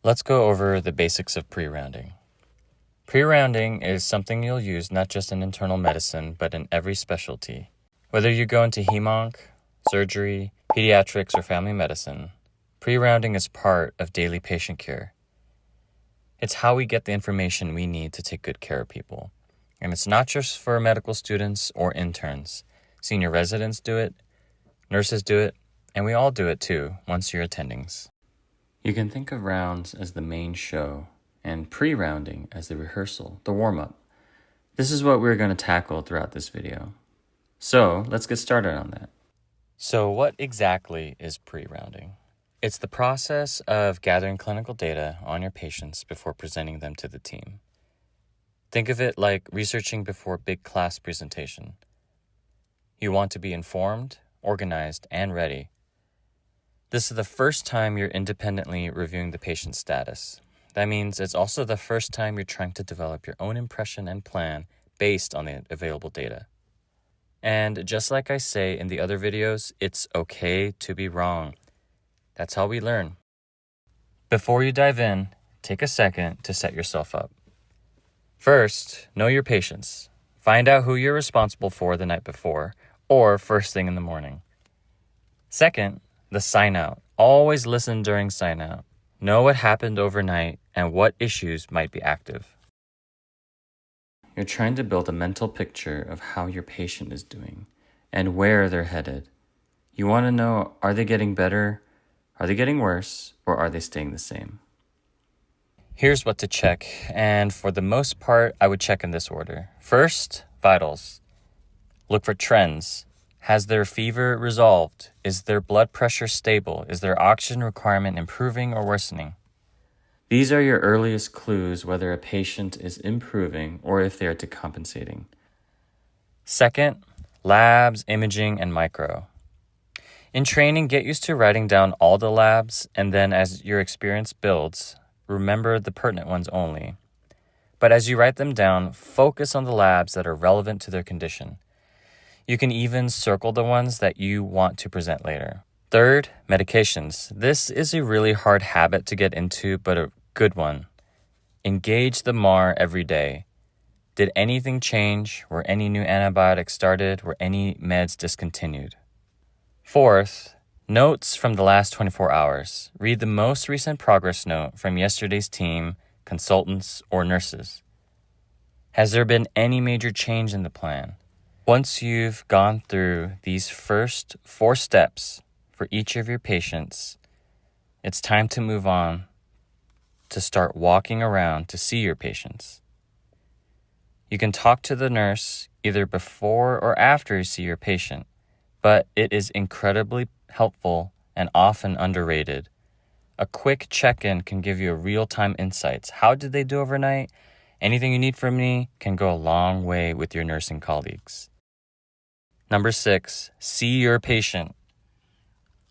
Let's go over the basics of pre-rounding. Pre-rounding is something you'll use not just in internal medicine, but in every specialty. Whether you go into hemonc, surgery, pediatrics, or family medicine, pre-rounding is part of daily patient care. It's how we get the information we need to take good care of people. And it's not just for medical students or interns. Senior residents do it, nurses do it, and we all do it too once you're attendings. You can think of rounds as the main show and pre-rounding as the rehearsal, the warm-up. This is what we're going to tackle throughout this video. So let's get started on that. So what exactly is pre-rounding? It's the process of gathering clinical data on your patients before presenting them to the team. Think of it like researching before a big class presentation. You want to be informed, organized, and ready. This is the first time you're independently reviewing the patient's status. That means it's also the first time you're trying to develop your own impression and plan based on the available data. And just like I say in the other videos, it's okay to be wrong. That's how we learn. Before you dive in, take a second to set yourself up. First, know your patients. Find out who you're responsible for the night before or first thing in the morning. Second, the sign out. Always listen during sign out. Know what happened overnight and what issues might be active. You're trying to build a mental picture of how your patient is doing and where they're headed. You want to know, are they getting better? Are they getting worse? Or are they staying the same? Here's what to check, and for the most part, I would check in this order. First, vitals. Look for trends. Has their fever resolved? Is their blood pressure stable? Is their oxygen requirement improving or worsening? These are your earliest clues whether a patient is improving or if they are decompensating. Second, labs, imaging, and micro. In training, get used to writing down all the labs, and then as your experience builds, remember the pertinent ones only. But as you write them down, focus on the labs that are relevant to their condition. You can even circle the ones that you want to present later. Third, medications. This is a really hard habit to get into, but a good one. Engage the MAR every day. Did anything change? Were any new antibiotics started? Were any meds discontinued? Fourth, notes from the last 24 hours. Read the most recent progress note from yesterday's team, consultants, or nurses. Has there been any major change in the plan? Once you've gone through these first 4 steps for each of your patients, it's time to move on to start walking around to see your patients. You can talk to the nurse either before or after you see your patient, but it is incredibly helpful and often underrated. A quick check-in can give you real-time insights. How did they do overnight? Anything you need from me can go a long way with your nursing colleagues. Number 6, see your patient.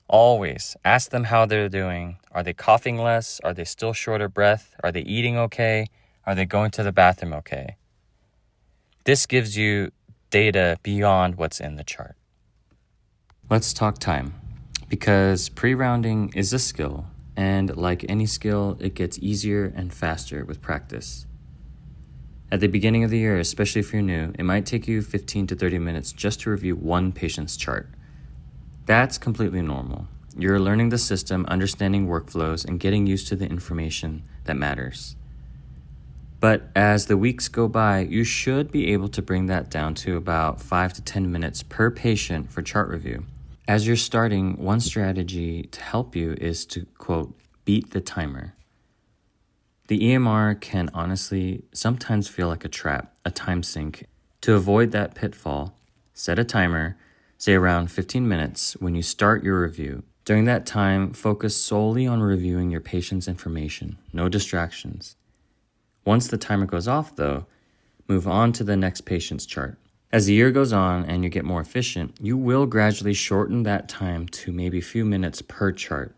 Always ask them how they're doing. Are they coughing less? Are they still short of breath? Are they eating okay? Are they going to the bathroom okay? This gives you data beyond what's in the chart. Let's talk time, because pre-rounding is a skill, and like any skill, it gets easier and faster with practice. At the beginning of the year, especially if you're new, it might take you 15 to 30 minutes just to review one patient's chart. That's completely normal. You're learning the system, understanding workflows, and getting used to the information that matters. But as the weeks go by, you should be able to bring that down to about 5 to 10 minutes per patient for chart review. As you're starting, one strategy to help you is to, quote, beat the timer. The EMR can honestly sometimes feel like a trap, a time sink. To avoid that pitfall, set a timer, say around 15 minutes when you start your review. During that time, focus solely on reviewing your patient's information, no distractions. Once the timer goes off, though, move on to the next patient's chart. As the year goes on and you get more efficient, you will gradually shorten that time to maybe a few minutes per chart.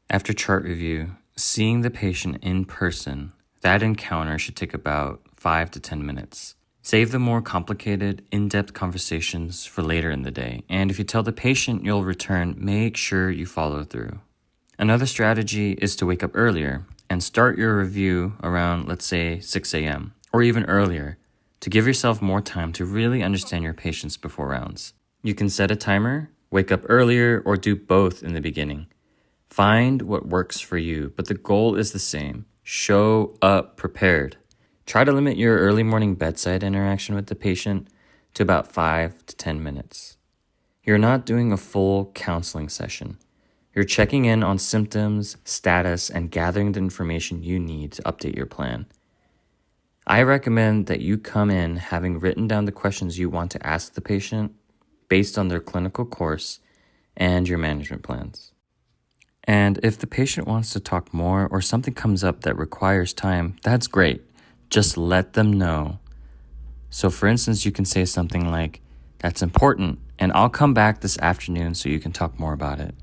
After chart review, seeing the patient in person, that encounter should take about 5 to 10 minutes. Save the more complicated, in-depth conversations for later in the day. And if you tell the patient you'll return, make sure you follow through. Another strategy is to wake up earlier. and start your review around, let's say, 6 a.m. or even earlier to give yourself more time to really understand your patients before rounds. You can set a timer, wake up earlier, or do both in the beginning. Find what works for you, but the goal is the same. Show up prepared. Try to limit your early morning bedside interaction with the patient to about 5 to 10 minutes. You're not doing a full counseling session. You're checking in on symptoms, status, and gathering the information you need to update your plan. I recommend that you come in having written down the questions you want to ask the patient based on their clinical course and your management plans. And if the patient wants to talk more or something comes up that requires time, that's great. Just let them know. So for instance, you can say something like, "That's important, and I'll come back this afternoon so you can talk more about it."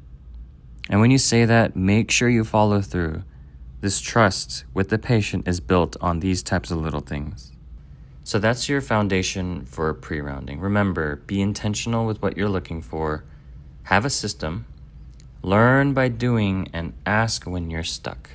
And when you say that, make sure you follow through. This trust with the patient is built on these types of little things. So that's your foundation for pre-rounding. Remember, be intentional with what you're looking for. Have a system. Learn by doing and ask when you're stuck.